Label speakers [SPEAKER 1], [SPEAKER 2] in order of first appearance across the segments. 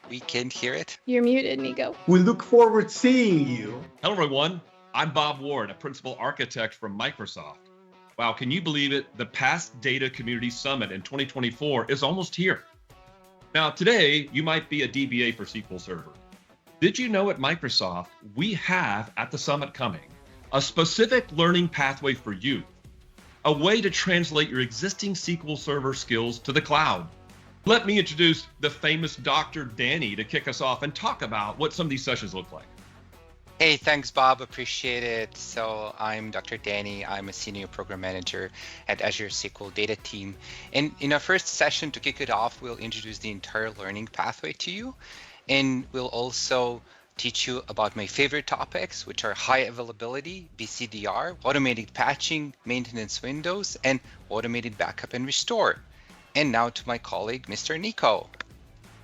[SPEAKER 1] We can't hear it.
[SPEAKER 2] You're muted, Nikau.
[SPEAKER 3] We look forward to seeing you.
[SPEAKER 4] Hello, everyone. I'm Bob Ward, a principal architect from Microsoft. Wow, can you believe it? The PaaS Data Community Summit in 2024 is almost here. Now, today, you might be a DBA for SQL Server. Did you know at Microsoft, we have at the summit coming a specific learning pathway for you, a way to translate your existing SQL Server skills to the cloud. Let me introduce the famous Dr. Danny to kick us off and talk about what some of these sessions look like.
[SPEAKER 1] Hey, thanks, Bob. Appreciate it. So I'm Dr. Danny. I'm a senior program manager at Azure SQL Data Team. And in our first session to kick it off, we'll introduce the entire learning pathway to you. And we'll also teach you about my favorite topics, which are high availability, BCDR, automated patching, maintenance windows, and automated backup and restore. And now to my colleague, Mr. Nikau.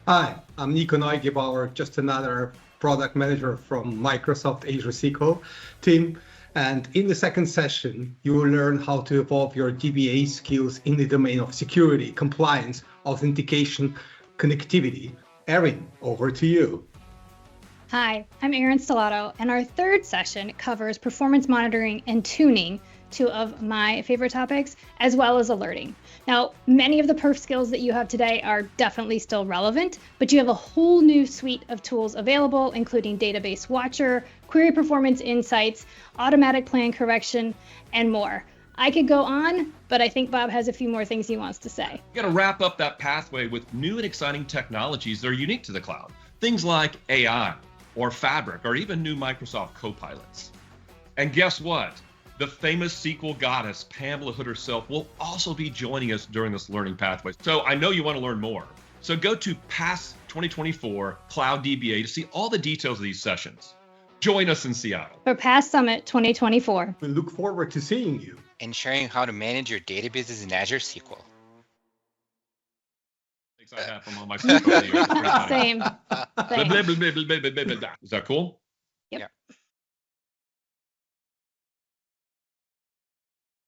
[SPEAKER 3] Hi, I'm Nikau Neugebauer, just another product manager from Microsoft Azure SQL team. And in the second session, you will learn how to evolve your DBA skills in the domain of security, compliance, authentication, connectivity. Erin, over to you.
[SPEAKER 2] Hi, I'm Erin Stellato, and our third session covers performance monitoring and tuning, two of my favorite topics, as well as alerting. Now, many of the perf skills that you have today are definitely still relevant, but you have a whole new suite of tools available, including Database Watcher, Query Performance Insights, Automatic Plan Correction, and more. I could go on, but I think Bob has a few more things he wants to say.
[SPEAKER 4] We're going to wrap up that pathway with new and exciting technologies that are unique to the cloud. Things like AI, or Fabric, or even new Microsoft Copilots. And guess what? The famous SQL goddess, Pamela Hood herself, will also be joining us during this learning pathway. So I know you want to learn more. So go to PaaS 2024 Cloud DBA to see all the details of these sessions. Join us in Seattle.
[SPEAKER 2] For PaaS Summit 2024.
[SPEAKER 3] We look forward to seeing you.
[SPEAKER 1] And sharing how to manage your databases in Azure SQL.
[SPEAKER 4] I have from all my SQL years.
[SPEAKER 2] Same.
[SPEAKER 4] Is that cool?
[SPEAKER 2] Yep.
[SPEAKER 1] Yeah.